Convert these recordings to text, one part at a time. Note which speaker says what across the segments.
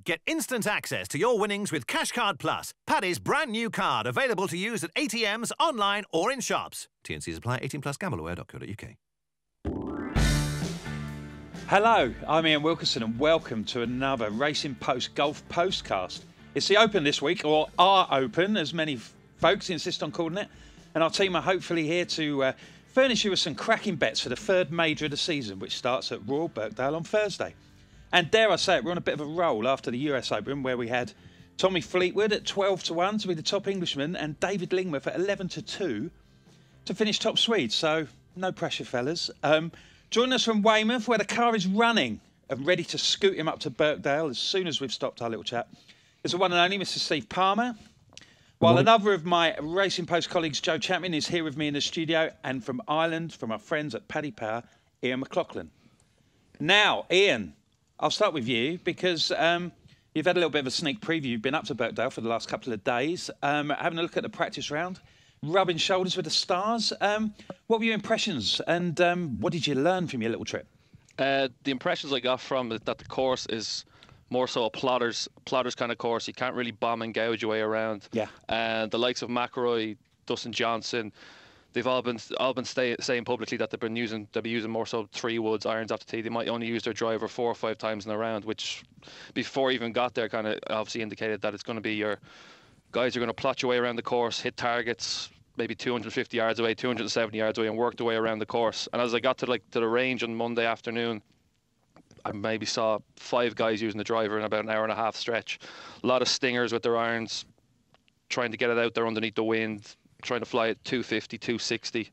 Speaker 1: Get instant access to your winnings with Cashcard Plus, Paddy's brand new card, available to use at ATMs, online or in shops. T&Cs apply. 18 plus. Gambleaware.co.uk.
Speaker 2: Hello, I'm Ian Wilkinson and welcome to another Racing Post Golf Postcast. It's the Open this week, or our Open, as many folks insist on calling it, and our team are hopefully here to furnish you with some cracking bets for the third major of the season, which starts at Royal Birkdale on Thursday. And dare I say it, we're on a bit of a roll after the US Open, where we had Tommy Fleetwood at 12-1 to be the top Englishman and David Lingworth at 11-2 to finish top Swede. So no pressure, fellas. Joining us from Weymouth, where the car is running and ready to scoot him up to Birkdale as soon as we've stopped our little chat, is the one and only Mr. Steve Palmer. While another of my Racing Post colleagues, Joe Chapman, is here with me in the studio, and from Ireland, from our friends at Paddy Power, Ian McLaughlin. Now, Ian, I'll start with you because you've had a little bit of a sneak preview. You've been up to Birkdale for the last couple of days, having a look at the practice round, rubbing shoulders with the stars. What were your impressions, and what did you learn from your little trip?
Speaker 3: The impressions I got from it that the course is more so a plotter's kind of course. You can't really bomb and gouge your way around.
Speaker 2: Yeah.
Speaker 3: And the likes of McIlroy, Dustin Johnson, they've all been saying publicly that they'll be using more so 3 woods, irons after tee. They might only use their driver 4 or 5 times in a round, which before I even got there kind of obviously indicated that it's going to be your guys who are going to plot your way around the course, hit targets maybe 250 yards away, 270 yards away, and work their way around the course. And as I got to the range on Monday afternoon, I maybe saw 5 guys using the driver in about an hour and a half stretch. A lot of stingers with their irons, trying to get it out there underneath the wind, trying to fly at 250, 260.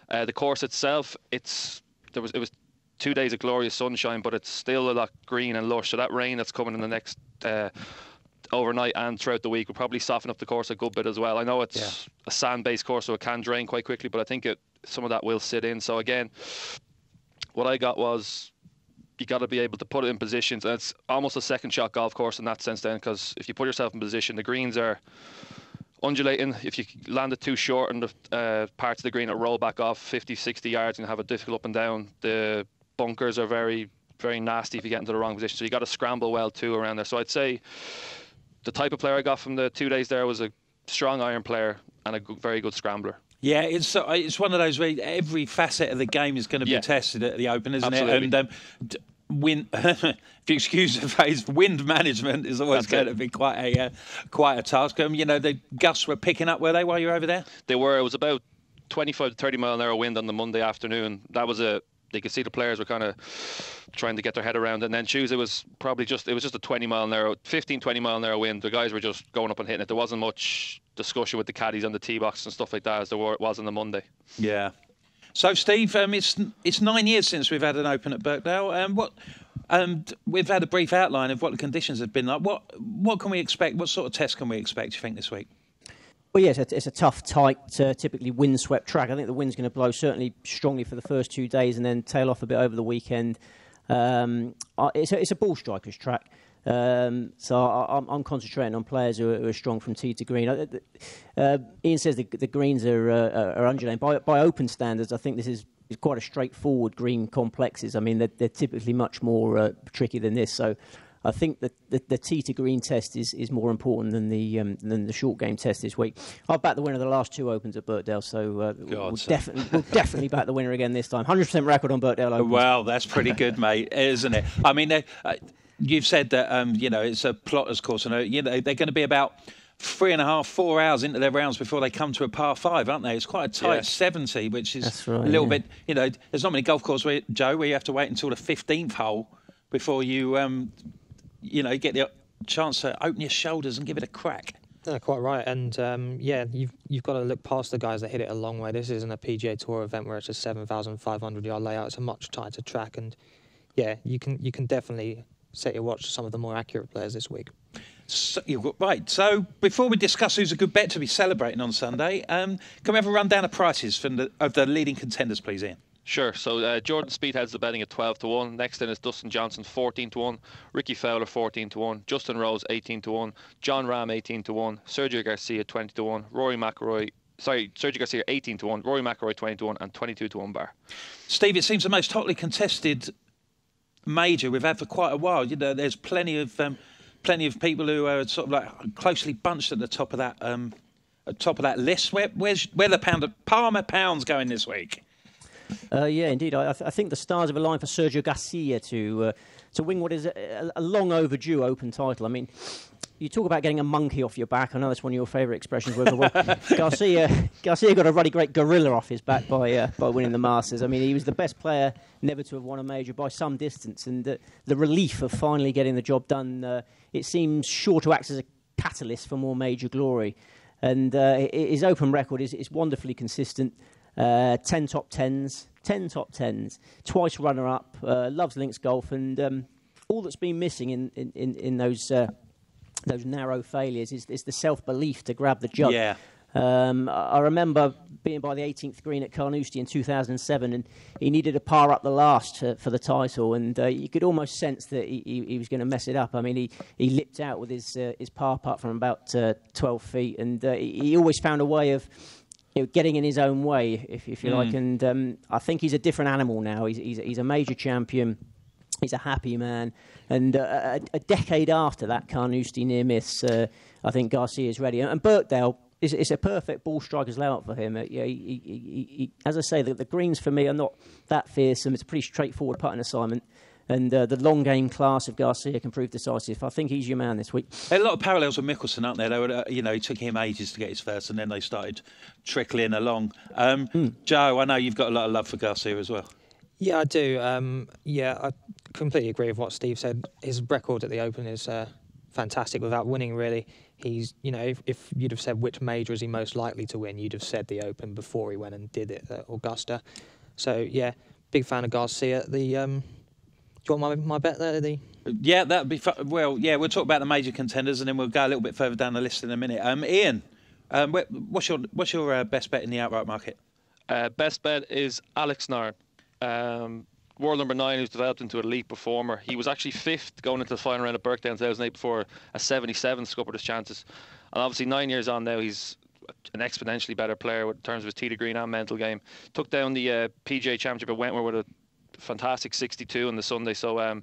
Speaker 3: The course itself, it was 2 days of glorious sunshine, but it's still a lot green and lush. So that rain that's coming in the next overnight and throughout the week will probably soften up the course a good bit as well. I know it's a sand-based course, so it can drain quite quickly, but I think some of that will sit in. So again, what I got was, you got to be able to put it in positions, and it's almost a second shot golf course in that sense then, because if you put yourself in position, the greens are undulating. If you land it too short in the parts of the green, it'll roll back off 50, 60 yards and have a difficult up and down. The bunkers are very, very nasty if you get into the wrong position, so you got to scramble well too around there. So I'd say the type of player I got from the 2 days there was a strong iron player and a very good scrambler.
Speaker 2: Yeah, it's one of those where every facet of the game is going to be tested at the Open, isn't
Speaker 3: Absolutely.
Speaker 2: it? And wind, if you excuse the phrase, wind management is always going to be quite a task. The gusts were picking up, were they, while you were over there?
Speaker 3: They were. It was about 25 to 30 mile an hour wind on the Monday afternoon. They could see the players were kind of trying to get their head around it. And then Tuesday was probably just a 20 mile an hour, 15, 20 mile an hour wind. The guys were just going up and hitting it. There wasn't much discussion with the caddies on the tee box and stuff like that as there was on the Monday.
Speaker 2: Yeah. So, Steve, it's 9 years since we've had an Open at Birkdale. We've had a brief outline of what the conditions have been like. What can we expect? What sort of test can we expect, do you think, this week?
Speaker 4: Well, yes, it's a tough, tight, typically wind-swept track. I think the wind's going to blow certainly strongly for the first 2 days and then tail off a bit over the weekend. It's a ball striker's track. So I'm concentrating on players who are strong from tee to green. Ian says the greens are undulating. By Open standards, I think this is quite a straightforward green complexes. I mean, they're typically much more tricky than this. So I think that the tee to green test is more important than the short game test this week. I'll back the winner of the last 2 Opens at Birkdale, so we'll definitely back the winner again this time. 100% record on Birkdale Opens.
Speaker 2: Well, that's pretty good, mate, isn't it? I mean, you've said that it's a plotter's course, and they're going to be about 3.5, 4 hours into their rounds before they come to a par 5, aren't they? It's quite a tight 70, which is a little bit. There's not many golf courses where you have to wait until the 15th hole before you get the chance to open your shoulders and give it a crack.
Speaker 5: No, quite right. And you've got to look past the guys that hit it a long way. This isn't a PGA Tour event where it's a 7,500 yard layout. It's a much tighter track, and you can definitely set your watch to some of the more accurate players this week.
Speaker 2: So, right. So before we discuss who's a good bet to be celebrating on Sunday, can we have a rundown of prices of the leading contenders, please, Ian?
Speaker 3: Sure. So Jordan Spieth has the betting at 12-1. Next in is Dustin Johnson 14-1. Ricky Fowler 14-1. Justin Rose 18-1. John Rahm 18-1. Sergio Garcia 20-1. Sergio Garcia 18-1. Rory McIlroy 20-1 and 22-1 bar.
Speaker 2: Steve, it seems the most hotly contested major we've had for quite a while. There's plenty of plenty of people who are sort of like closely bunched at the top of that list. Where the Palmer pound's going this week?
Speaker 4: Yeah, indeed. I think the stars have aligned for Sergio Garcia to win what is a long overdue Open title. I mean, you talk about getting a monkey off your back. I know that's one of your favourite expressions. Well, Garcia got a really great gorilla off his back by winning the Masters. I mean, he was the best player never to have won a major by some distance, and the relief of finally getting the job done, it seems sure to act as a catalyst for more major glory. And his Open record is wonderfly consistent. 10 top tens, twice runner-up, loves links golf, and all that's been missing in those narrow failures is the self-belief to grab the jug.
Speaker 2: Yeah.
Speaker 4: I remember being by the 18th green at Carnoustie in 2007, and he needed a par up the last for the title, and you could almost sense that he was going to mess it up. I mean, he lipped out with his par putt from about 12 feet, and he always found a way of getting in his own way, if you like. And I think he's a different animal now. He's a major champion. He's a happy man. And a decade after that Carnoustie near miss, I think Garcia is ready. And Birkdale is a perfect ball striker's layout for him. He, as I say, the greens for me are not that fearsome. It's a pretty straightforward putting assignment. And the long game class of Garcia can prove decisive. I think he's your man this week.
Speaker 2: A lot of parallels with Mickelson, aren't there? They were, it took him ages to get his first, and then they started trickling along. Joe, I know you've got a lot of love for Garcia as well.
Speaker 5: Yeah, I do. I completely agree with what Steve said. His record at the Open is fantastic without winning, really. He's, if you'd have said which major is he most likely to win, you'd have said the Open before he went and did it at Augusta. So, yeah, big fan of Garcia. Do you want my bet there, Eddie?
Speaker 2: Yeah, that'd be fun. Well, yeah, we'll talk about the major contenders, and then we'll go a little bit further down the list in a minute. Ian, what's your best bet in the outright market?
Speaker 3: Best bet is Alex Nairn, world number 9, who's developed into an elite performer. He was actually 5th going into the final round of Birkdale in 2008 before a 77 scuppered his chances. And obviously 9 years on now, he's an exponentially better player in terms of his tee to green and mental game. Took down the PGA Championship at Wentworth with a fantastic 62 on the Sunday, so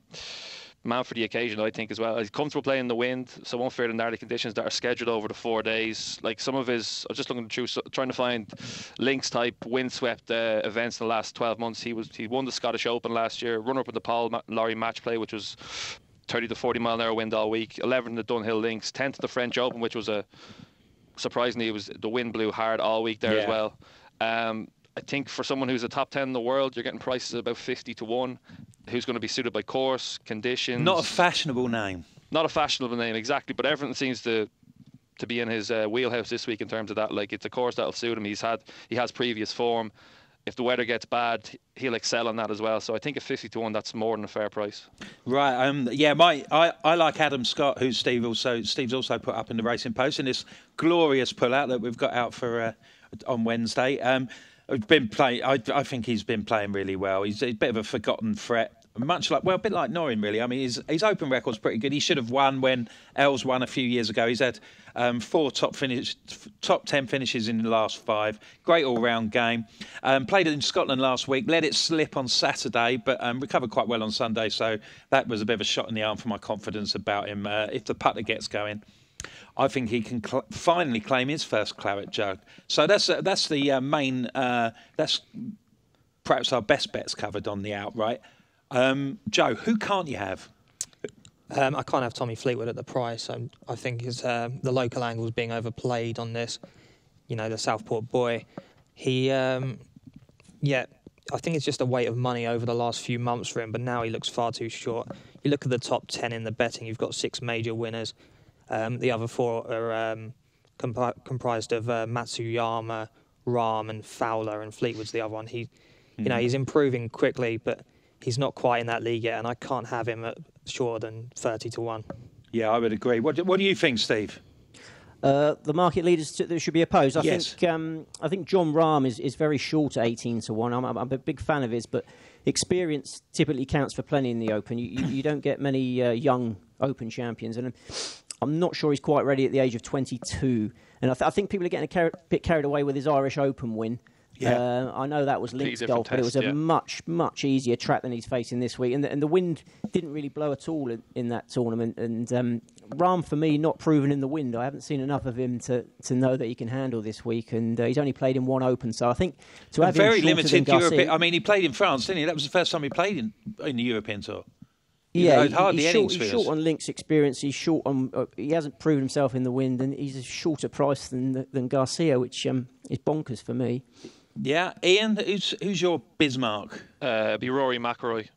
Speaker 3: man for the occasion, I think, as well. He's comfortable playing in the wind, so won't fear the gnarly conditions that are scheduled over the 4 days. Like some of his, I was just looking through, trying to find links type windswept events in the last 12 months. He won the Scottish Open last year, runner up in the Paul Lawrie match play, which was 30 to 40 mile an hour wind all week, 11 in the Dunhill Links, 10th at the French Open, which was surprisingly, the wind blew hard all week there as well. I think for someone who's a top 10 in the world, you're getting prices at about 50 to 1. Who's going to be suited by course, conditions.
Speaker 2: Not a fashionable name.
Speaker 3: Not a fashionable name, exactly. But everything seems to be in his wheelhouse this week in terms of that. Like, it's a course that'll suit him. He has previous form. If the weather gets bad, he'll excel on that as well. So I think at 50 to 1, that's more than a fair price. Right.
Speaker 2: I like Adam Scott, who Steve's also put up in the Racing Post in this glorious pull-out that we've got out for on Wednesday. I think he's been playing really well. He's a bit of a forgotten threat, a bit like Norrin, really. I mean, his Open record's pretty good. He should have won when Els won a few years ago. He's had 4 top 10 finishes in the last 5. Great all-round game. Played it in Scotland last week. Let it slip on Saturday, but recovered quite well on Sunday. So that was a bit of a shot in the arm for my confidence about him. If the putter gets going, I think he can finally claim his first claret jug. So that's the main. That's perhaps our best bets covered on the outright. Joe, who can't you have?
Speaker 5: I can't have Tommy Fleetwood at the price. I think the local angle is being overplayed on this. The Southport boy. I think it's just a weight of money over the last few months for him, but now he looks far too short. You look at the top 10 in the betting, you've got 6 major winners. The other 4 are comprised of Matsuyama, Rahm and Fowler, and Fleetwood's the other one. He's improving quickly, but he's not quite in that league yet, and I can't have him at shorter than 30 to 1. Yeah,
Speaker 2: I would agree. What do you think, Steve?
Speaker 4: The market leaders that should be opposed. I
Speaker 2: think
Speaker 4: John Rahm is very short at 18 to 1. I'm a big fan of his, but experience typically counts for plenty in the Open. You don't get many young Open champions, and I'm not sure he's quite ready at the age of 22. And I think people are getting a bit carried away with his Irish Open win. Yeah. I know that was links golf, but it was a much, much easier track than he's facing this week. And the wind didn't really blow at all in that tournament. And Rahm, for me, not proven in the wind. I haven't seen enough of him to know that he can handle this week, and he's only played in one Open. So I think to have
Speaker 2: very
Speaker 4: him
Speaker 2: limited
Speaker 4: Garcia,
Speaker 2: European. I mean, he played in France, didn't he? That was the first time he played in the European Tour.
Speaker 4: Yeah,
Speaker 2: hardly
Speaker 4: he's
Speaker 2: any
Speaker 4: short on links experience. He's short on. He hasn't proven himself in the wind, and he's a shorter price than Garcia, which is bonkers for me.
Speaker 2: Yeah, Ian, who's your Bismarck?
Speaker 3: It'd be Rory McIlroy.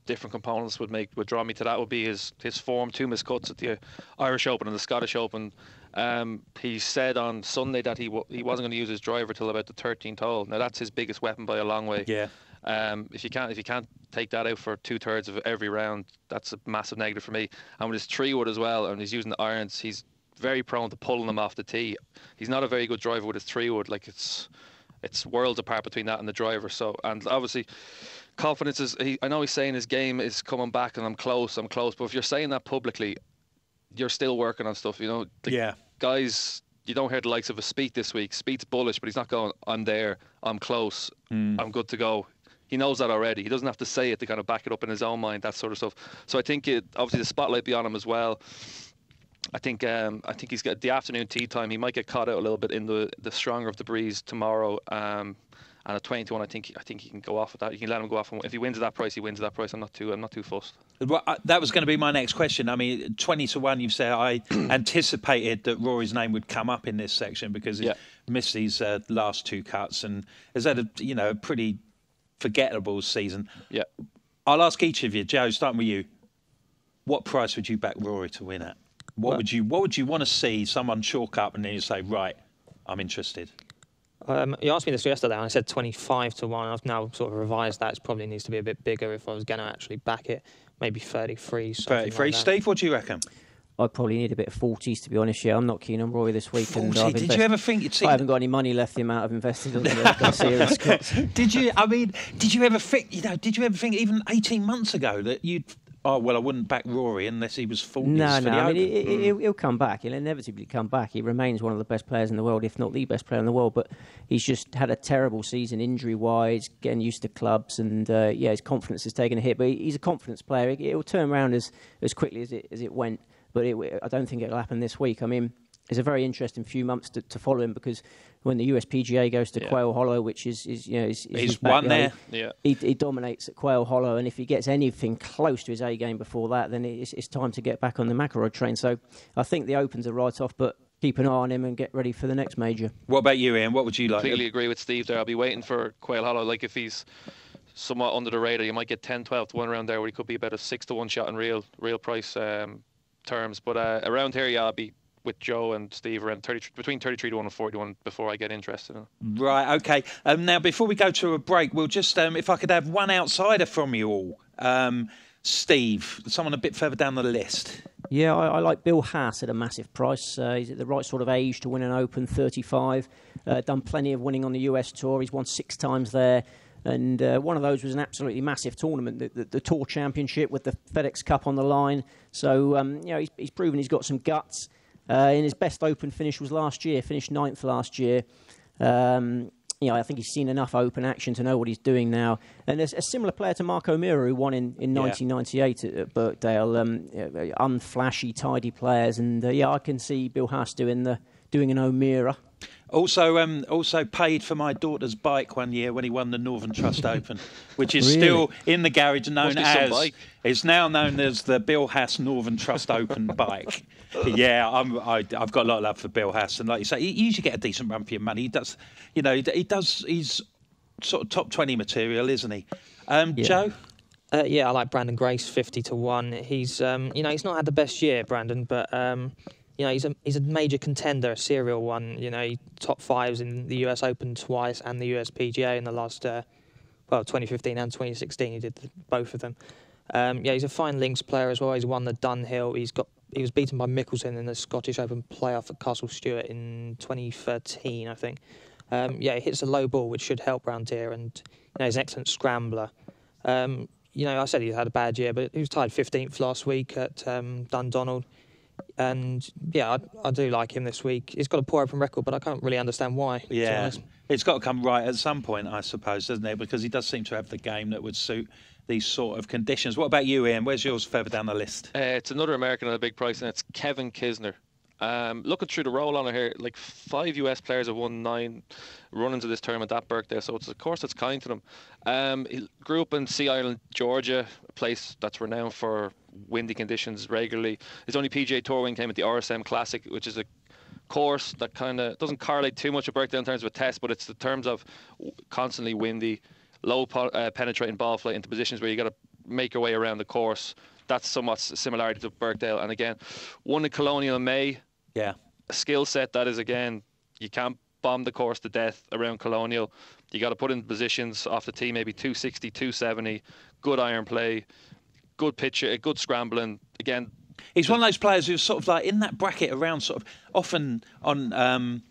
Speaker 3: Different components would draw me to that. Would be his form, 2 missed cuts at the Irish Open and the Scottish Open. He said on Sunday that he wasn't going to use his driver till about the 13th hole. Now that's his biggest weapon by a long way.
Speaker 2: Yeah.
Speaker 3: If you can't take that out for 2/3 of every round, that's a massive negative for me. And with his 3-wood as well, and he's using the irons, he's very prone to pulling them off the tee. He's not a very good driver with his 3-wood. Like it's worlds apart between that and the driver. So, and obviously confidence is. I know he's saying his game is coming back and I'm close. But if you're saying that publicly, you're still working on stuff. Guys. You don't hear the likes of a Spieth this week. Spieth's bullish, but he's not going, I'm there, I'm close, I'm good to go. He knows that already. He doesn't have to say it to kind of back it up in his own mind, that sort of stuff. So I think obviously the spotlight be on him as well. I think he's got the afternoon tee time. He might get caught out a little bit in the stronger of the breeze tomorrow. And at 20-1, I think he can go off with that. You can let him go off. And if he wins at that price, he wins at that price. I'm not too fussed.
Speaker 2: Well, that was going to be my next question. I mean, 20-1, you've said I anticipated that Rory's name would come up in this section because he missed these last 2 cuts and has had a pretty forgettable season.
Speaker 3: Yeah.
Speaker 2: I'll ask each of you, Joe, starting with you. What price would you back Rory to win at? What would you want to see someone chalk up and then you say, right, I'm interested?
Speaker 5: You asked me this yesterday, and I said 25-1. I've now sort of revised that. It probably needs to be a bit bigger if I was going to actually back it. Maybe 33.
Speaker 2: 33.
Speaker 5: Like
Speaker 2: Steve, what do you reckon?
Speaker 4: I'd probably need a bit of 40s, to be honest. Yeah, I'm not keen on Rory this week.
Speaker 2: 40? And did you ever think you'd see...
Speaker 4: I haven't got any money left the amount I've invested on the Garcia and Scott.
Speaker 2: Did you ever think, even 18 months ago that you'd... Oh, well, I wouldn't back Rory unless he was 40s.
Speaker 4: No.
Speaker 2: I mean,
Speaker 4: he'll come back. He'll inevitably come back. He remains one of the best players in the world, if not the best player in the world. But he's just had a terrible season injury-wise, getting used to clubs, and his confidence has taken a hit. But he's a confidence player. It'll turn around as quickly as it went. But I don't think it'll happen this week. I mean, it's a very interesting few months to follow him because when the USPGA goes to Quail Hollow, which is
Speaker 2: he's won there.
Speaker 4: Yeah, he dominates at Quail Hollow, and if he gets anything close to his A game before that, then it's time to get back on the McIlroy train. So I think the Opens are right off, but keep an eye on him and get ready for the next major.
Speaker 2: What about you, Ian? What would you like?
Speaker 3: Completely agree with Steve there. I'll be waiting for Quail Hollow. Like if he's somewhat under the radar, you might get 10-12-1 around there, where he could be about a 6-1 shot in real price terms. But around here, I'll be with Joe and Steve around between 33-1 and 40-1 before I get interested in it.
Speaker 2: Right, okay. Now, before we go to a break, we'll just, if I could have one outsider from you all. Steve, someone a bit further down the list.
Speaker 4: Yeah, I like Bill Haas at a massive price. He's at the right sort of age to win an Open, 35. Done plenty of winning on the US Tour. He's won 6 times there. And one of those was an absolutely massive tournament, the Tour Championship with the FedEx Cup on the line. So, he's proven he's got some guts. In his best Open finish was last year, finished 9th last year. I think he's seen enough Open action to know what he's doing now. And there's a similar player to Mark O'Meara who won in 1998 at Birkdale. Unflashy, tidy players. And I can see Bill Haas doing an O'Meara.
Speaker 2: Also paid for my daughter's bike one year when he won the Northern Trust Open, which is still in the garage it's now known as the Bill Haas Northern Trust Open bike. Yeah, I've got a lot of love for Bill Haas, and like you say, you usually get a decent run for your money. He does, he's sort of top 20 material, isn't he? Joe?
Speaker 5: I like Brandon Grace, 50-1. He's he's not had the best year, Brandon, but he's a major contender, a serial one. He top 5s in the US Open twice and the USPGA in the last 2015 and 2016. He did both of them. He's a fine links player as well. He's won the Dunhill. He was beaten by Mickelson in the Scottish Open playoff at Castle Stewart in 2013, I think. He hits a low ball, which should help round here, and he's an excellent scrambler. I said he had a bad year, but he was tied 15th last week at Dundonald. And I do like him this week. He's got a poor Open record, but I can't really understand why.
Speaker 2: Yeah, it's got to come right at some point, I suppose, doesn't it? Because he does seem to have the game that would suit these sort of conditions. What about you, Ian? Where's yours further down the list?
Speaker 3: It's another American at a big price, and it's Kevin Kisner. Looking through the roll on it here, like 5 US players have won 9 run-ins of this tournament at Birkdale, so it's a course that's kind to them. He grew up in Sea Island, Georgia, a place that's renowned for windy conditions regularly. His only PGA Tour win came at the RSM Classic, which is a course that kind of doesn't correlate too much with Birkdale in terms of a test, but it's the terms of constantly windy, low penetrating ball flight into positions where you got to make your way around the course. That's somewhat similarity to Birkdale. And again, won in Colonial in May.
Speaker 2: Yeah.
Speaker 3: A skill set that is, again, you can't bomb the course to death around Colonial. You got to put in positions off the tee, maybe 260, 270, good iron play, good pitcher, good scrambling. Again,
Speaker 2: he's one of those players who's sort of like in that bracket around sort of often on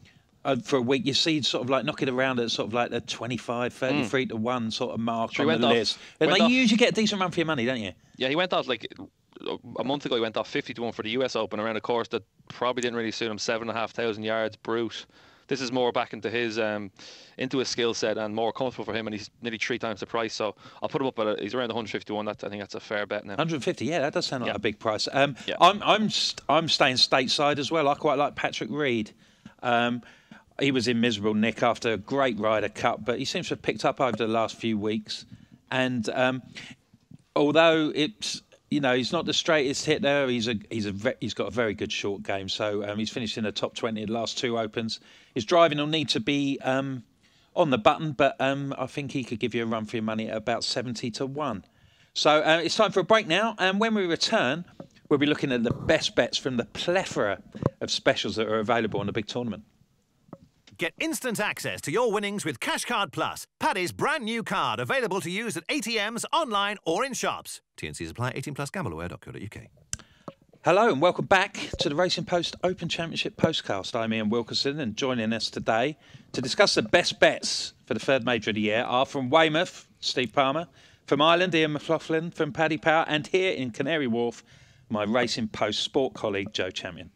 Speaker 2: for a week you see sort of like knocking around at sort of like the 25, 33 to 1 sort of mark on the list. And you usually get a decent run for your money, don't you?
Speaker 3: Yeah, he went off like a month ago. He went off 50 to 1 for the US Open around a course that probably didn't really suit him. 7,500 yards, brute. This is more back into his skill set and more comfortable for him, and he's nearly 3 times the price. So I'll put him up at he's around 151. I think that's a fair bet now.
Speaker 2: 150, yeah, that does sound like a big price. I'm staying stateside as well. I quite like Patrick Reed. He was in miserable nick after a great Ryder Cup, but he seems to have picked up over the last few weeks. And although it's he's not the straightest hitter, he's got a very good short game. So he's finished in the top 20 in the last 2 Opens. His driving will need to be on the button, but I think he could give you a run for your money at about 70 to 1. So it's time for a break now, and when we return, we'll be looking at the best bets from the plethora of specials that are available on the big tournament.
Speaker 1: Get instant access to your winnings with Cashcard Plus, Paddy's brand new card, available to use at ATMs, online or in shops. T&Cs apply. 18 plus. Gambleware.co.uk.
Speaker 2: Hello and welcome back to the Racing Post Open Championship Postcast. I'm Ian Wilkerson, and joining us today to discuss the best bets for the third major of the year are from Weymouth, Steve Palmer, from Ireland, Ian McLaughlin, from Paddy Power, and here in Canary Wharf, my Racing Post sport colleague, Joe Champion.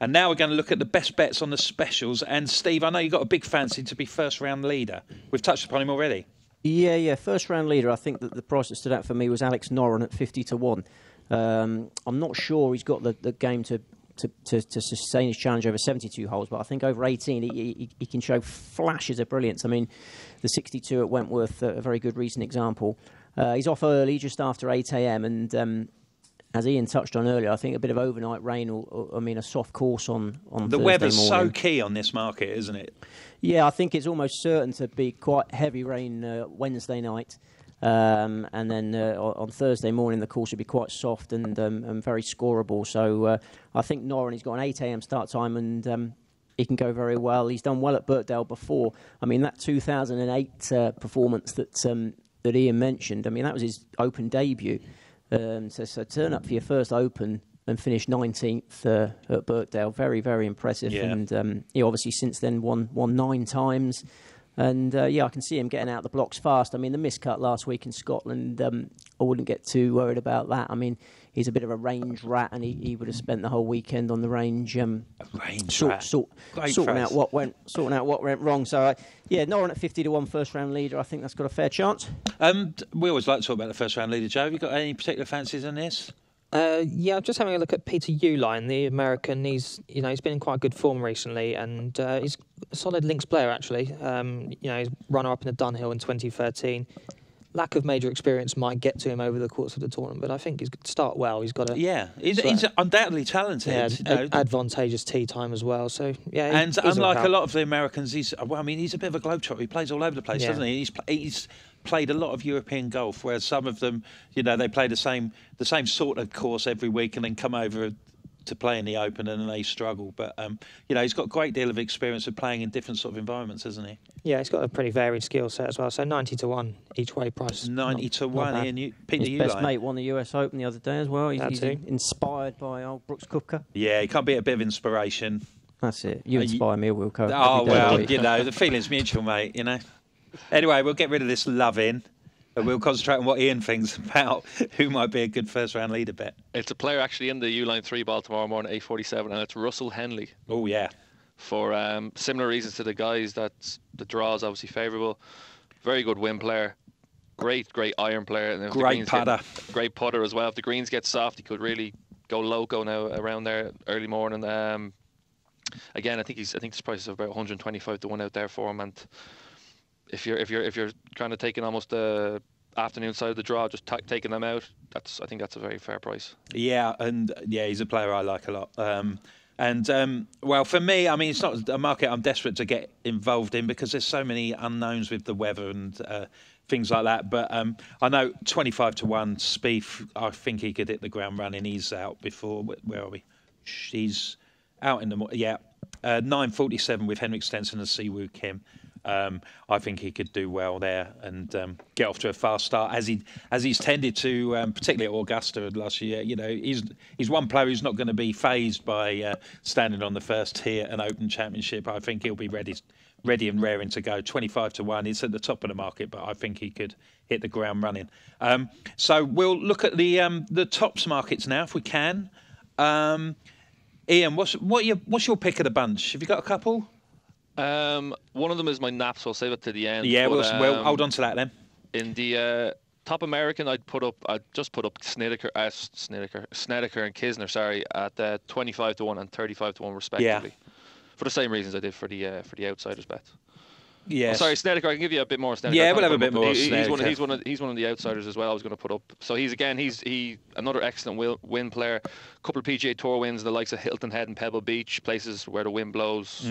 Speaker 2: And now we're going to look at the best bets on the specials. And Steve, I know you've got a big fancy to be first round leader. We've touched upon him already. Yeah.
Speaker 4: First round leader. I think that the price that stood out for me was Alex Noren at 50 to 1. I'm not sure he's got the game to sustain his challenge over 72 holes, but I think over 18 he can show flashes of brilliance. I mean, the 62 at Wentworth, a very good recent example. He's off early, just after 8 a.m. and as Ian touched on earlier, I think a bit of overnight rain, a soft course on
Speaker 2: the
Speaker 4: Thursday
Speaker 2: weather's
Speaker 4: morning.
Speaker 2: So key on this market, isn't it?
Speaker 4: Yeah, I think it's almost certain to be quite heavy rain Wednesday night. And then on Thursday morning, the course will be quite soft and very scoreable. So I think Noren, he's got an 8 a.m. start time and he can go very well. He's done well at Birkdale before. I mean, that 2008 performance that Ian mentioned, I mean, that was his Open debut. So turn up for your first Open and finish 19th at Birkdale. Very, very impressive. Yeah. And he obviously since then won 9 times. And I can see him getting out the blocks fast. I mean, the miscut last week in Scotland, I wouldn't get too worried about that. I mean, he's a bit of a range rat, and he would have spent the whole weekend on the range. Sorting out what went wrong. So, Noren at 50 to 1 first round leader. I think that's got a fair chance.
Speaker 2: We always like to talk about the first round leader, Joe. Have you got any particular fancies on this?
Speaker 5: I'm just having a look at Peter Uihlein, the American. He's been in quite good form recently, and he's a solid links player actually. He's runner-up in the Dunhill in 2013. Lack of major experience might get to him over the course of the tournament, but I think he's going to start well. He's got
Speaker 2: he's undoubtedly talented.
Speaker 5: Advantageous tee time as well. So
Speaker 2: and unlike a lot of the Americans, he's a bit of a globetrotter. He plays all over the place, doesn't he? He's played a lot of European golf, whereas some of them, they play the same sort of course every week and then come over to play in the Open and they struggle. But he's got a great deal of experience of playing in different sort of environments, hasn't he? Yeah,
Speaker 5: he's got a pretty varied skill set as well. So 90 to 1 each way price.
Speaker 2: 90 to 1. Peter
Speaker 4: His best mate won the US Open the other day as well. He's inspired by old Brooks Koepka.
Speaker 2: Yeah, he can't beat a bit of inspiration.
Speaker 4: That's it. You inspire me, Wilco.
Speaker 2: Oh well, the feeling's mutual, mate. Anyway, we'll get rid of this love-in. But we'll concentrate on what Ian thinks about who might be a good first-round leader bet.
Speaker 3: It's a player actually in the Uihlein 3 ball tomorrow morning at 8:47, and it's Russell Henley.
Speaker 2: Oh, yeah.
Speaker 3: For similar reasons to the guys, that the draw is obviously favourable. Very good win player. great iron player. And
Speaker 2: Great putter.
Speaker 3: Great putter as well. If the greens get soft, he could really go loco now around there early morning. Again, I think this price is about 125 to 1 out there for him. And if you're kind of taking almost the afternoon side of the draw, just taking them out, I think that's a very fair price.
Speaker 2: Yeah, and he's a player I like a lot. Well, for me, I mean, it's not a market I'm desperate to get involved in because there's so many unknowns with the weather and things like that. But I know 25 to 1, Spieth, I think he could hit the ground running. He's out before. Where are we? He's out in the 9:47 with Henrik Stenson and Siwoo Kim. I think he could do well there and get off to a fast start as he's tended to, particularly at Augusta last year. You know, he's one player who's not going to be phased by standing on the first tee at an Open Championship. I think he'll be ready and raring to go. 25 to 1. He's at the top of the market, but I think he could hit the ground running. So we'll look at the tops markets now if we can. Ian, what's your pick of the bunch? Have you got a couple?
Speaker 3: One of them is my nap, so I'll save it to the end.
Speaker 2: Yeah, we'll hold on to that then.
Speaker 3: In the top American, I'd just put up Snedeker and Kisner, sorry, at 25 to 1 and 35 to 1 respectively. Yeah. For the same reasons I did for the outsiders bet.
Speaker 2: Yes.
Speaker 3: Oh, sorry, Snedeker. I can give you a bit more. Snedeker.
Speaker 2: Yeah, we'll have a bit more.
Speaker 3: He's one of the outsiders as well. I was going to put up. So he's another excellent win player. Couple of PGA Tour wins, the likes of Hilton Head and Pebble Beach, places where the wind blows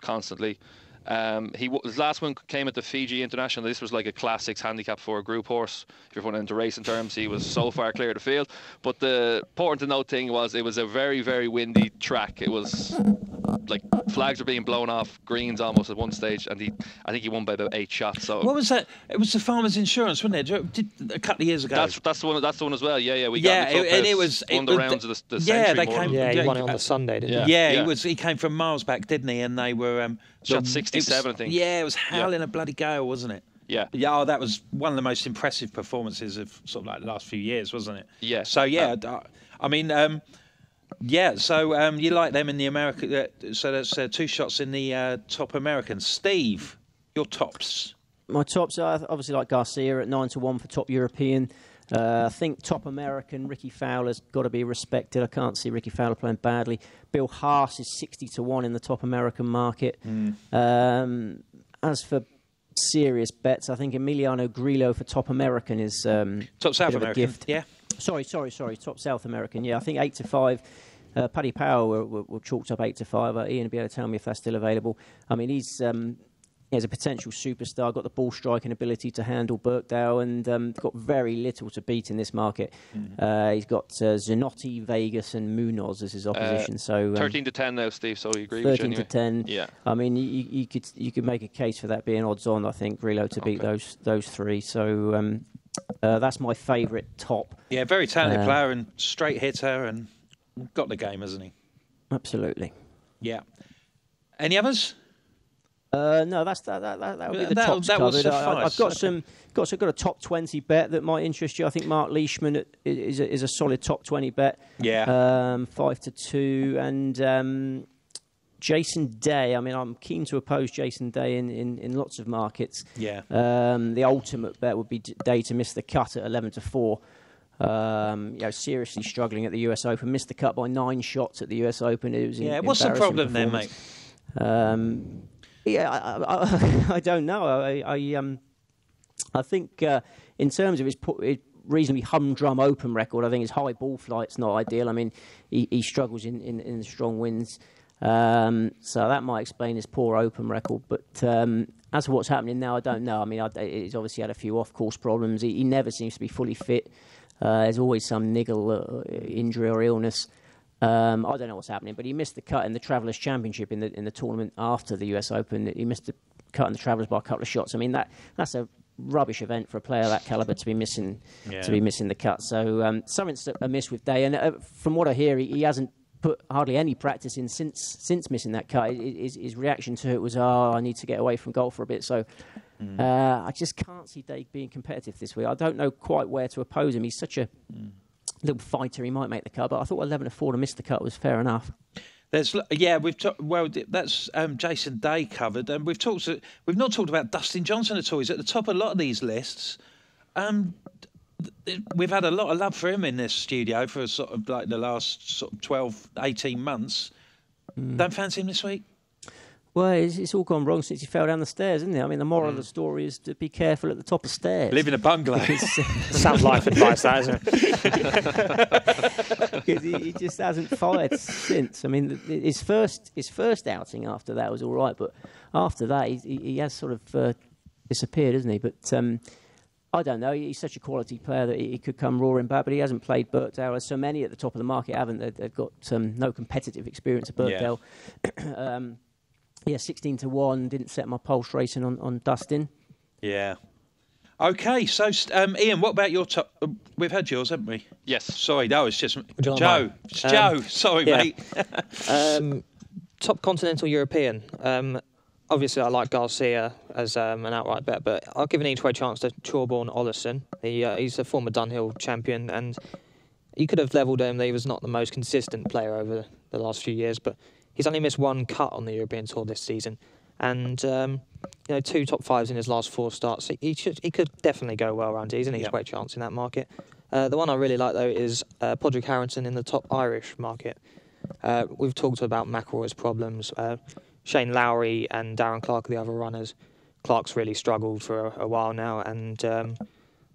Speaker 3: constantly. His last one came at the Fiji International. This was like a classics handicap for a group horse. If you're putting into racing terms, he was so far clear of the field. But the important to note thing was it was a very, very windy track. It was like flags were being blown off greens almost at one stage, and I think he won by about 8 shots. So
Speaker 2: what was that? It was the Farmers Insurance, wasn't it? A couple of years ago.
Speaker 3: That's the one as well. Yeah.
Speaker 2: It was
Speaker 3: one of the rounds of the century.
Speaker 5: He won it on the Sunday, didn't he?
Speaker 2: Yeah, he came from miles back, didn't he? And they were
Speaker 3: shot 67, I think.
Speaker 2: Yeah, it was howling a bloody gale, wasn't it?
Speaker 3: Yeah.
Speaker 2: Yeah, that was one of the most impressive performances of sort of like the last few years, wasn't it?
Speaker 3: Yeah.
Speaker 2: So I mean. So you like them in the America? So that's 2 shots in the top Americans. Steve, your tops.
Speaker 4: My tops are obviously like Garcia at 9 to 1 for top European. I think top American, Ricky Fowler's got to be respected. I can't see Ricky Fowler playing badly. Bill Haas is 60 to 1 in the top American market. As for serious bets, I think Emiliano Grillo for top American is
Speaker 2: top South American.
Speaker 4: Gift.
Speaker 2: Yeah.
Speaker 4: Sorry. Top South American. Yeah, I think 8 to 5. Paddy Power were chalked up 8 to 5. Ian will be able to tell me if that's still available. I mean, he's a potential superstar. Got the ball striking ability to handle Birkdale, and got very little to beat in this market. He's got Zanotti, Vegas, and Munoz as his opposition. So
Speaker 3: 13 to 10 now, Steve. So you agree?
Speaker 4: 13
Speaker 3: with you anyway?
Speaker 4: to 10.
Speaker 3: Yeah.
Speaker 4: I mean, you could make a case for that being odds on. I think Grillo to beat those 3. So that's my favourite top.
Speaker 2: Yeah, very talented player and straight hitter and. Got the game, hasn't he?
Speaker 4: Absolutely.
Speaker 2: Yeah. Any others?
Speaker 4: No, that would be the tops covered. I've got a top 20 bet that might interest you. I think Mark Leishman is a solid top 20 bet.
Speaker 2: Yeah.
Speaker 4: 5 to 2, and Jason Day. I mean, I'm keen to oppose Jason Day in lots of markets.
Speaker 2: Yeah.
Speaker 4: The ultimate bet would be Day to miss the cut at 11 to 4. Seriously struggling at the US Open. Missed the cut by 9 shots at the US Open. It was
Speaker 2: what's the problem then, mate?
Speaker 4: I don't know. I think in terms of his reasonably humdrum Open record, I think his high ball flight's not ideal. I mean, he struggles in strong winds. So that might explain his poor Open record. But as for what's happening now, I don't know. I mean, he's obviously had a few off-course problems. He never seems to be fully fit. There's always some niggle injury or illness. I don't know what's happening, but he missed the cut in the Travellers' Championship in the tournament after the US Open. He missed the cut in the Travellers by a couple of shots. I mean, that's a rubbish event for a player of that calibre to be missing the cut. So something's amiss with Day. And from what I hear, he hasn't put hardly any practice in since missing that cut. His reaction to it was, I need to get away from golf for a bit. So I just can't see Day being competitive this week. I don't know quite where to oppose him. He's such a little fighter. He might make the cut, but I thought 11 to 4 to miss the cut was fair enough.
Speaker 2: That's Jason Day covered, and we've not talked about Dustin Johnson at all. He's at the top of a lot of these lists. We've had a lot of love for him in this studio for sort of like the last sort of 12, 18 months. Don't fancy him this week?
Speaker 4: Well, it's all gone wrong since he fell down the stairs, isn't it? I mean, the moral of the story is to be careful at the top of stairs.
Speaker 2: Live in a bungalow.
Speaker 5: Sounds life advice, that, isn't it?
Speaker 4: Because he just hasn't fired since. I mean, his first outing after that was all right, but after that, he has sort of disappeared, hasn't he? But I don't know. He's such a quality player that he could come roaring back, but he hasn't played Birkdale, as so many at the top of the market haven't. They've got no competitive experience at Birkdale. Yeah. 16-1, didn't set my pulse racing on Dustin.
Speaker 2: Yeah. Okay, so Ian, what about your top? We've had yours, haven't we?
Speaker 3: Yes.
Speaker 2: Sorry, that was just
Speaker 5: you like
Speaker 2: Joe.
Speaker 5: mine?
Speaker 2: It's Joe. Sorry,
Speaker 5: yeah.
Speaker 2: mate.
Speaker 5: Top continental European. Obviously, I like Garcia as an outright bet, but I'll give an each-way chance to Chorborn Ollerson. He's a former Dunhill champion, and you could have levelled him that he was not the most consistent player over the last few years, but he's only missed one cut on the European Tour this season, and 2 top 5s in his last 4 starts. He could definitely go well around here. He's an each-way chance in that market. The one I really like though is Podrick Harrington in the top Irish market. We've talked about McIlroy's problems. Shane Lowry and Darren Clark are the other runners. Clark's really struggled for a while now, and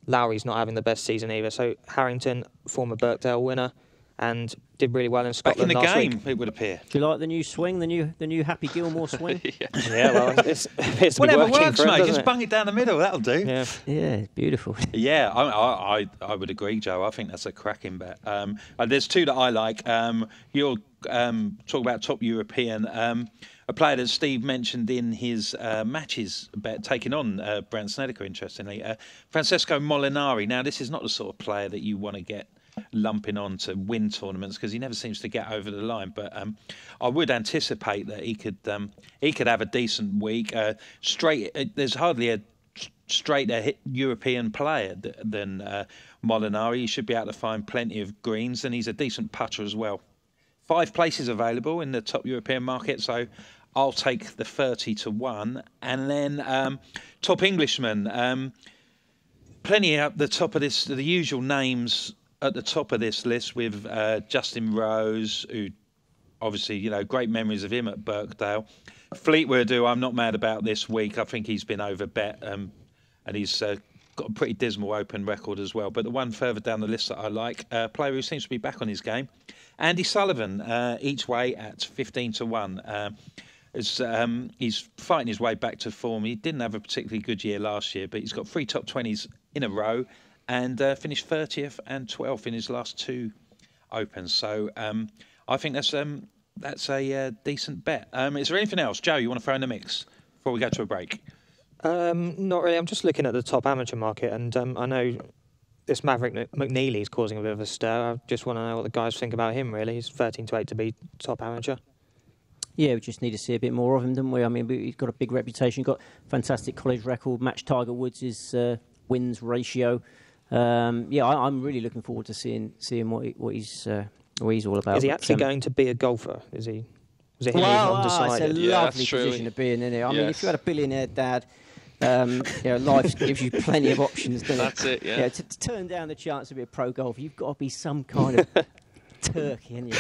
Speaker 5: Lowry's not having the best season either. So Harrington, former Birkdale winner, and did really well in Scotland
Speaker 2: Back in the
Speaker 5: last
Speaker 2: game,
Speaker 5: week.
Speaker 2: it would appear.
Speaker 4: Do you like the new swing, the new Happy Gilmore swing?
Speaker 5: Yeah, well, it appears to be
Speaker 2: Whatever
Speaker 5: working
Speaker 2: works,
Speaker 5: for him,
Speaker 2: mate.
Speaker 5: doesn't
Speaker 2: Just
Speaker 5: it?
Speaker 2: bung it down the middle. That'll do.
Speaker 5: Yeah.
Speaker 4: Yeah, it's beautiful.
Speaker 2: Yeah, I would agree, Joe. I think that's a cracking bet. There's 2 that I like. You'll talk about top European. A player that Steve mentioned in his matches bet, taking on Brandt Snedeker, interestingly. Francesco Molinari. Now, this is not the sort of player that you want to get lumping on to win tournaments because he never seems to get over the line. But I would anticipate that he could have a decent week. There's hardly a straighter European player than Molinari. He should be able to find plenty of greens, and he's a decent putter as well. 5 places available in the top European market, so I'll take the 30-1. And then top Englishman, plenty at the top of this, the usual names at the top of this list with Justin Rose, who obviously, great memories of him at Birkdale. Fleetwood, who I'm not mad about this week. I think he's been overbet, and he's got a pretty dismal open record as well. But the one further down the list that I like, a player who seems to be back on his game, Andy Sullivan, each way at 15-1. He's fighting his way back to form. He didn't have a particularly good year last year, but he's got 3 top 20s in a row and finished 30th and 12th in his last 2 opens. So I think that's a decent bet. Is there anything else, Joe, you want to throw in the mix before we go to a break?
Speaker 5: Not really. I'm just looking at the top amateur market, and I know this Maverick McNeely is causing a bit of a stir. I just want to know what the guys think about him, really. He's 13-8 to be top amateur.
Speaker 4: Yeah, we just need to see a bit more of him, don't we? I mean, he's got a big reputation. Got fantastic college record. Matched Tiger Woods' wins ratio. I'm really looking forward to seeing what he's all about.
Speaker 5: Is he actually going to be a golfer? Was it him who's undecided?
Speaker 4: It's a lovely position to be in, isn't it? I mean, if you had a billionaire dad, life gives you plenty of options, doesn't it?
Speaker 3: That's it, yeah.
Speaker 4: To turn down the chance to be a pro golfer, you've got to be some kind of turkey, and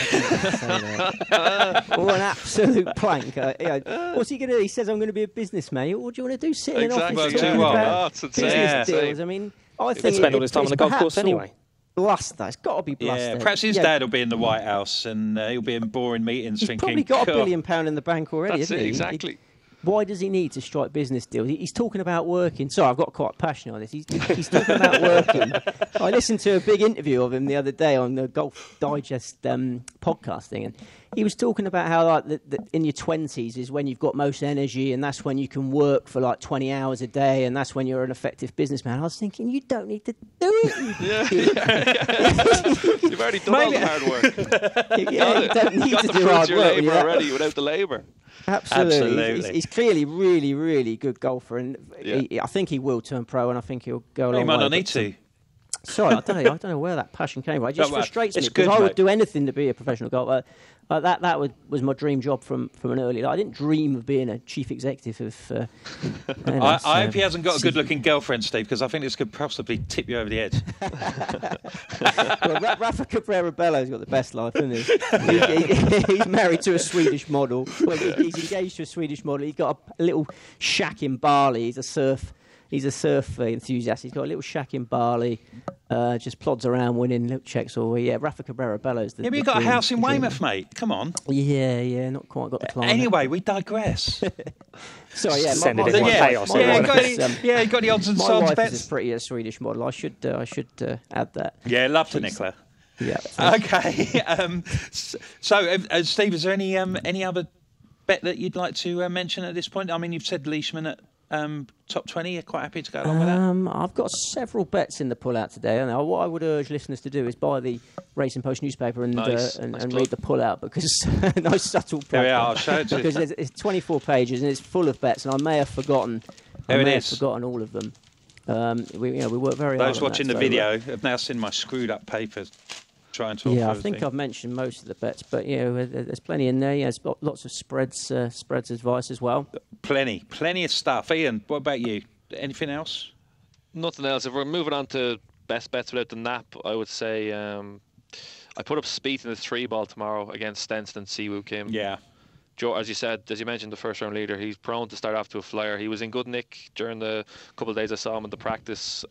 Speaker 4: or an absolute plank. What's he going to do? He says, "I'm going to be a businessman." What do you want to do? Sit in an office talking about business deals? I mean, I think
Speaker 5: he'd spend all his time on the golf course anyway.
Speaker 4: Bluster. It's got to be bluster.
Speaker 2: Yeah, perhaps his dad will be in the White House and he'll be in boring meetings
Speaker 4: He's
Speaker 2: thinking,
Speaker 4: probably got £1 billion in the bank already,
Speaker 3: That's
Speaker 4: hasn't he?
Speaker 3: Exactly.
Speaker 4: Why does he need to strike business deals? He's talking about working. Sorry, I've got quite passionate on this. He's talking about working. I listened to a big interview of him the other day on the Golf Digest podcast thing, and he was talking about how in your 20s is when you've got most energy, and that's when you can work for 20 hours a day, and that's when you're an effective businessman. I was thinking, you don't need to do it.
Speaker 3: You've already done all the hard work.
Speaker 4: You don't need to do hard
Speaker 3: your
Speaker 4: work.
Speaker 3: labour already without the labour.
Speaker 4: Absolutely. He's clearly really, really good golfer, and I think he will turn pro, and I think he'll go a long way.
Speaker 2: He might not need to.
Speaker 4: Sorry, I don't know where that passion came from. It just frustrates me because I would do anything to be a professional golfer. That was my dream job from an early. I didn't dream of being a chief executive of.
Speaker 2: I hope he hasn't got a good-looking girlfriend, Steve, because I think this could possibly tip you over the edge.
Speaker 4: Well, Rafa Cabrera-Bello's got the best life, isn't he? He's married to a Swedish model. Well, he's engaged to a Swedish model. He's got a little shack in Bali. He's a surf enthusiast. He's got a little shack in Bali. Just plods around winning little checks all week. Yeah, Rafa Cabrera-Bello's the.
Speaker 2: Yeah, but you've got a house in Weymouth, mate. Come on.
Speaker 4: Yeah, not quite got the climate.
Speaker 2: Anyway, we digress.
Speaker 4: Sorry, yeah,
Speaker 5: Send it in chaos.
Speaker 2: You got the odds and
Speaker 4: my
Speaker 2: sods
Speaker 4: wife
Speaker 2: bets.
Speaker 4: is pretty a Swedish model. I should add that.
Speaker 2: Yeah, love to Nicola.
Speaker 4: Yeah.
Speaker 2: Okay. So, Steve, is there any other bet that you'd like to mention at this point? I mean, you've said Leishman at top 20. You're quite happy to go along with that?
Speaker 4: I've got several bets in the pull-out today. And what I would urge listeners to do is buy the Racing Post newspaper and read the pull-out, because nice subtle plug.
Speaker 2: There we are. I'll show it to you.
Speaker 4: Because it's 24 pages and it's full of bets, and I may have forgotten. Forgotten all of them. We work very hard.
Speaker 2: Those watching the video have now seen my screwed up papers. Trying to.
Speaker 4: Yeah, I think I've mentioned most of the bets, but there's plenty in there. Yeah, there's lots of spreads advice as well.
Speaker 2: Plenty of stuff. Ian, what about you? Anything else?
Speaker 3: Nothing else. If we're moving on to best bets without the nap, I would say I put up Spieth in the 3-ball tomorrow against Stenson and Siwoo Kim.
Speaker 2: Yeah.
Speaker 3: Joe, as you mentioned, the first round leader, he's prone to start off to a flyer. He was in good nick during the couple of days I saw him in the practice.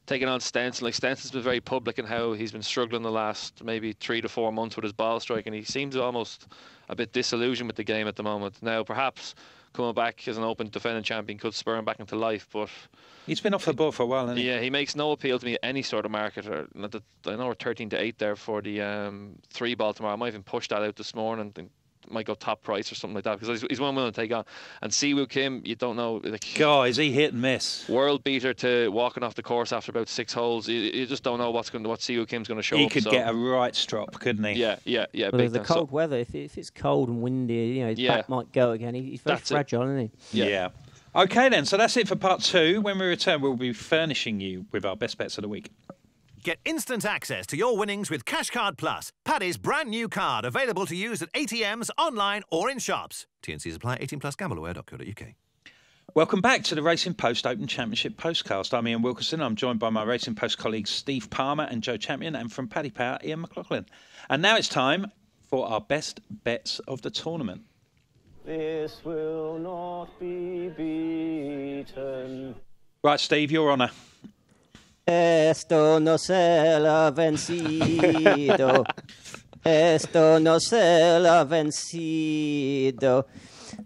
Speaker 3: Taking on Stenson, Stenson's been very public in how he's been struggling the last maybe 3 to 4 months with his ball strike, and he seems almost a bit disillusioned with the game at the moment. Now, perhaps coming back as an Open defending champion could spur him back into life, but
Speaker 2: he's been off the ball for a while, hasn't he?
Speaker 3: Yeah, he makes no appeal to me at any sort of market. I know we're 13-8 there for the 3-ball tomorrow. I might even push that out this morning and might go top price or something like that, because he's one willing to take on. And Siwoo Kim, you don't know.
Speaker 2: God, is he hit and miss?
Speaker 3: World beater to walking off the course after about 6 holes. You just don't know what Siwoo Kim's going to show up.
Speaker 2: He could get a right strop, couldn't he?
Speaker 3: Yeah.
Speaker 4: Well, the cold weather, if it's cold and windy, his back might go again. He's very fragile, isn't he?
Speaker 2: Yeah. Okay then, so that's it for part 2. When we return, we'll be furnishing you with our best bets of the week.
Speaker 1: Get instant access to your winnings with Cashcard Plus, Paddy's brand new card, available to use at ATMs, online or in shops. T&Cs apply. 18 plus. Gambleware.co.uk.
Speaker 2: Welcome back to the Racing Post Open Championship Postcast. I'm Ian Wilkerson. I'm joined by my Racing Post colleagues Steve Palmer and Joe Champion, and from Paddy Power, Ian McLaughlin. And now it's time for our best bets of the tournament.
Speaker 6: This will not be beaten.
Speaker 2: Right, Steve, your honour.
Speaker 4: Esto no se la vencido. Esto no se la vencido.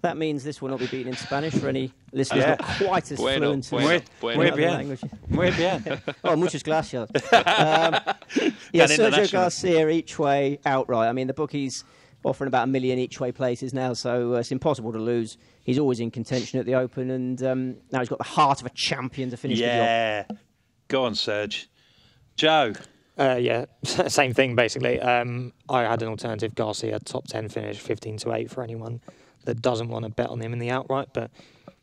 Speaker 4: That means this will not be beaten in Spanish for any listeners not quite as fluent
Speaker 2: as the language. Muy bien.
Speaker 4: Oh, muchas gracias. Sergio Garcia each way outright. I mean, the bookies offering about $1 million each way places now, so it's impossible to lose. He's always in contention at the Open, and now he's got the heart of a champion to finish the job.
Speaker 2: Yeah. Go on, Serge. Joe.
Speaker 5: Same thing, basically. I had an alternative Garcia top 10 finish, 15-8 for anyone that doesn't want to bet on him in the outright, but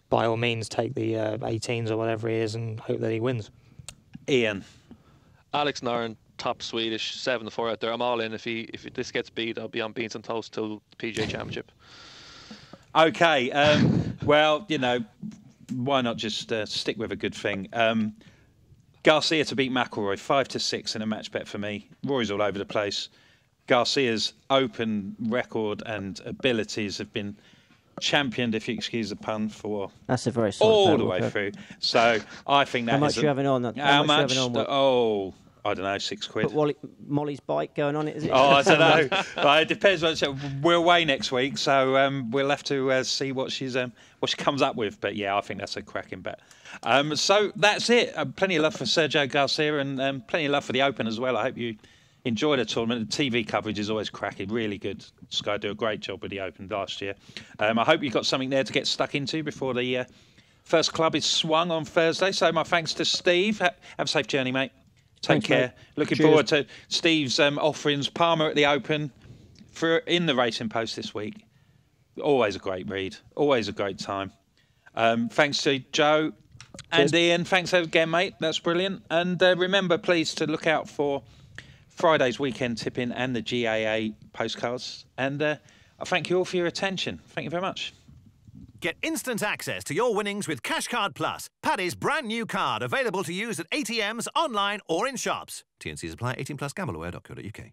Speaker 5: by all means take the 18s or whatever he is and hope that he wins.
Speaker 2: Ian.
Speaker 3: Alex Noren, top Swedish, 7-4 out there. I'm all in. If this gets beat, I'll be on beans and toast till the PGA Championship.
Speaker 2: Okay. Well, why not just stick with a good thing? Garcia to beat McIlroy, 5-6 in a match bet for me. Rory's all over the place. Garcia's Open record and abilities have been championed, if you excuse the pun, for
Speaker 4: that's a very
Speaker 2: all the way through. So I think that
Speaker 4: how much you having on?
Speaker 2: How much? I don't know, £6.
Speaker 4: But Molly's bike going on it, is it?
Speaker 2: Oh, I don't know. Well, it depends. We're away next week, so we'll have to see what she comes up with. But yeah, I think that's a cracking bet. So that's it. Plenty of love for Sergio Garcia, and plenty of love for the Open as well. I hope you enjoy the tournament. The TV coverage is always cracking, really good. Sky do a great job with the Open last year. I hope you've got something there to get stuck into before the first club is swung on Thursday. So my thanks to Steve. Have a safe journey, mate. Take care. Mate. Looking forward to Steve's offerings. Palmer at the Open in the Racing Post this week. Always a great read. Always a great time. Thanks to Joe. And Ian, thanks again, mate. That's brilliant. And remember, please, to look out for Friday's weekend tipping and the GAA postcards. And I thank you all for your attention. Thank you very much.
Speaker 1: Get instant access to your winnings with Cashcard Plus, Paddy's brand new card, available to use at ATMs, online or in shops. T&Cs apply. 18 plus. Gambleaware.co.uk.